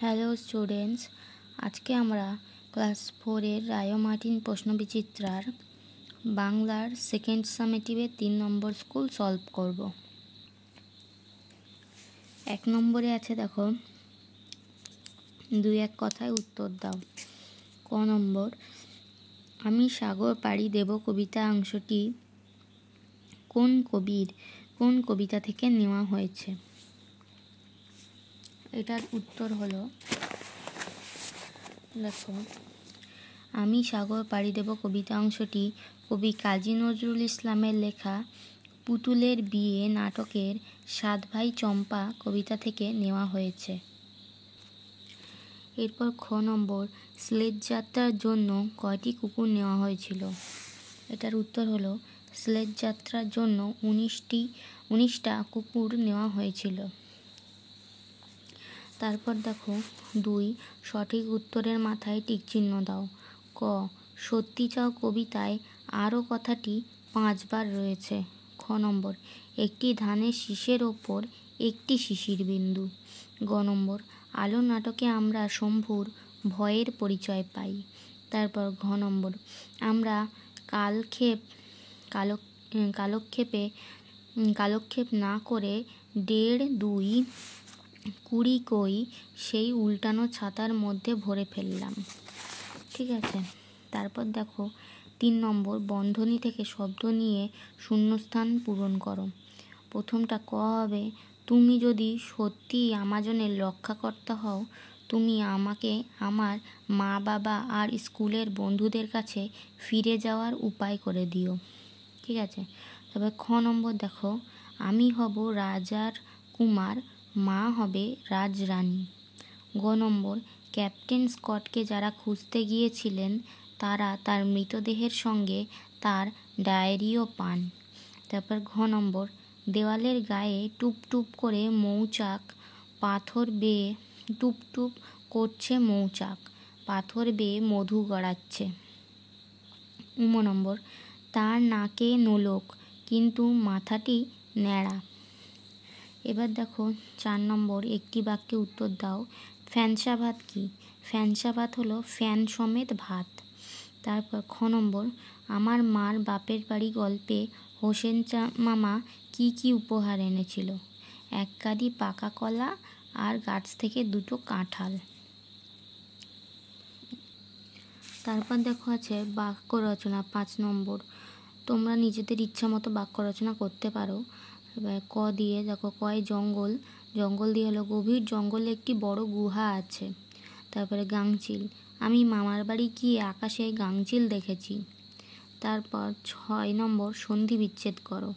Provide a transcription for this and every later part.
Hello students, আজকে আমরা class 4-এর রায় Martin প্রশ্নবিচিত্রার বাংলার সেকেন্ড সামেটিভের 3 নম্বর স্কুল সলভ করব। 1 নম্বরে আছে, দেখো, 2-1 কথায় উত্তর দাও। ক নম্বর, আমি সাগর পাড়ি দেব কবিতা অংশটি কোন কবিতা থেকে নেওয়া হয়েছে? এটার উত্তর হলো, দেখো, আমি সাগর পাড়ি দেব কবিতা অংশটি কবি কাজী নজরুল ইসলামের লেখা পুতুলের বিয়ে নাটকের 7 ভাই চম্পা কবিতা থেকে নেওয়া হয়েছে। এরপর খ নম্বর, স্লেজ যাত্রার জন্য কয়টি কুকুর নেওয়া হয়েছিল? এটার উত্তর হলো, স্লেজ যাত্রার জন্য 19টা কুকুর নেওয়া হয়েছিল। তারপর দেখো 2, সঠিক উত্তরের মাথায় টিক চিহ্ন দাও। ক, সত্যি চাও কবিতায় আরও কথাটি 5 বার রয়েছে। খ নম্বর, একটি ধানের শীষের ওপর একটি শিশির বিন্দু। গ নম্বর, আলো নাটকে আমরা শম্ভুর ভয়ের পরিচয় পাই। তারপর ঘ নম্বর, আমরা কালক্ষেপ না করে 1.5-2 কুড়ি কই সেই উল্টানো ছাতার মধ্যে ভরে ফেললাম। ঠিক আছে। তারপর দেখো 3 নম্বর, বন্ধনী থেকে শব্দ নিয়ে শূন্যস্থান পূরণ করো। প্রথমটা ক হবে, তুমি যদি সত্যি আমাজনের রক্ষাকর্তা হও, তুমি আমাকে আমার মা বাবা আর স্কুলের বন্ধুদের কাছে ফিরে যাওয়ার উপায় করে দিও। ঠিক আছে। তবে খ নম্বর দেখো, আমি হব রাজার কুমার, মা হবে রাজরানী। গ নম্বর, ক্যাপ্টেন স্কটকে যারা খুঁজতে গিয়েছিলেন তারা তার মৃতদেহের সঙ্গে তার ডায়েরিও পান। তারপর ঘ নম্বর, দেওয়ালের গায়ে টুপ টুপ করে মৌচাক পাথর বেয়ে টুপ করছে মৌচাক পাথর বেয়ে মধু গড়াচ্ছে। উম নম্বর, তার নাকে নোলক কিন্তু মাথাটি ন্যাড়া। এবার দেখো 4 নম্বর, একটি বাক্যে উত্তর দাও। ফ্যানসা ভাত কি? ফ্যানসা ভাত হলো ফ্যান সমেত ভাত। তারপর খ নম্বর, আমার মার বাপের বাড়ি গল্পে হোসেন মামা কি উপহার এনেছিল? 1 কাঁদি পাকা কলা আর গাছ থেকে 2টো কাঁঠাল। তারপর দেখো আছে বাক্য রচনা 5 নম্বর, তোমরা নিজেদের ইচ্ছা মতো বাক্য রচনা করতে পারো। এবার ক দিয়ে দেখো, কয় জঙ্গল দিয়ে হলো, গভীর জঙ্গলে একটি বড় গুহা আছে। তারপরে গাংচিল, আমি মামার বাড়ি গিয়ে আকাশে গাংচিল দেখেছি। তারপর 6 নম্বর, সন্ধি বিচ্ছেদ করো।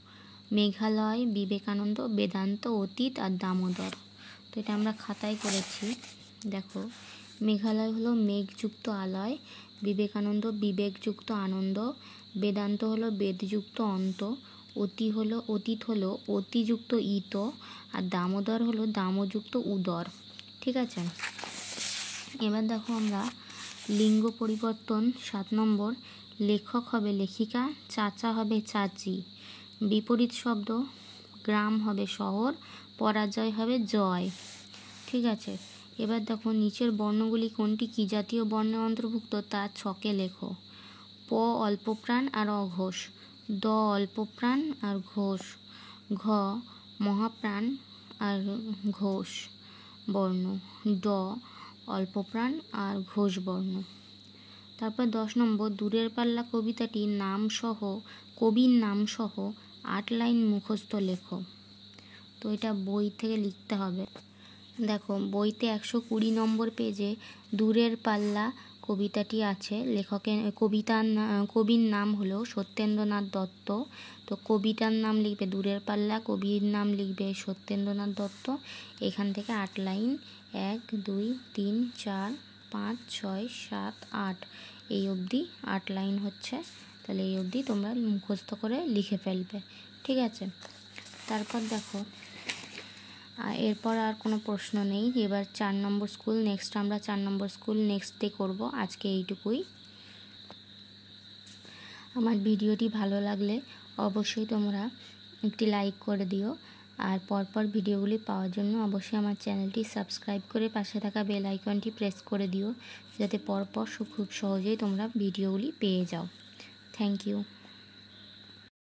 মেঘালয়, বিবেকানন্দ, বেদান্ত, অতীত আর দামোদর। তো এটা আমরা খাতায় করেছি। দেখো, মেঘালয় হলো মেঘযুক্ত আলয়, বিবেকানন্দ বিবেকযুক্ত আনন্দ, বেদান্ত হলো বেদযুক্ত অন্ত, অতীত হলো অতিযুক্ত ইত, আর দামোদর হলো দামযুক্ত উদর। ঠিক আছে। এবার দেখো আমরা লিঙ্গ পরিবর্তন 7 নম্বর, লেখক হবে লেখিকা, চাচা হবে চাচি। বিপরীত শব্দ, গ্রাম হবে শহর, পরাজয় হবে জয়। ঠিক আছে। এবার দেখো নিচের বর্ণগুলি কোনটি কি জাতীয় বর্ণের অন্তর্ভুক্ত তা ছকে লেখো। প অল্পপ্রাণ আর অঘোষ, দ অল্পপ্রাণ আর ঘোষ, ঘ মহাপ্রাণ আর ঘোষ বর্ণ, ড অল্পপ্রাণ আর ঘোষ বর্ণ। তারপর 10 নম্বর, দূরের পাল্লা কবিতাটির কবির নাম সহ 8 লাইন মুখস্থ লেখো। তো এটা বই থেকে লিখতে হবে। দেখো, বইতে 120 নম্বর পেজে দূরের পাল্লা কবিতাটি আছে। কবির নাম হলো সত্যেন্দ্রনাথ দত্ত। তো কবিতার নাম লিখবে দূরের পাল্লা, কবির নাম লিখবে সত্যেন্দ্রনাথ দত্ত। এখান থেকে 8 লাইন, 1 2 3 4 5 6 7 8 এই অবধি 8 লাইন হচ্ছে। তাহলে এই অবধি তোমরা মুখস্থ করে লিখে ফেলবে। ঠিক আছে। তারপর দেখো, এরপর আর কোনো প্রশ্ন নেই। এবার 4 নম্বর স্কুল আমরা 4 নম্বর স্কুল নেক্সট ডে করবো। আজকে এইটুকুই। আমার ভিডিওটি ভালো লাগলে অবশ্যই তোমরা একটি লাইক করে দিও আর পরপর ভিডিওগুলি পাওয়ার জন্য অবশ্যই আমার চ্যানেলটি সাবস্ক্রাইব করে পাশে থাকা বেল আইকনটি প্রেস করে দিও, যাতে পরপর খুব সহজেই তোমরা ভিডিওগুলি পেয়ে যাও। Thank you.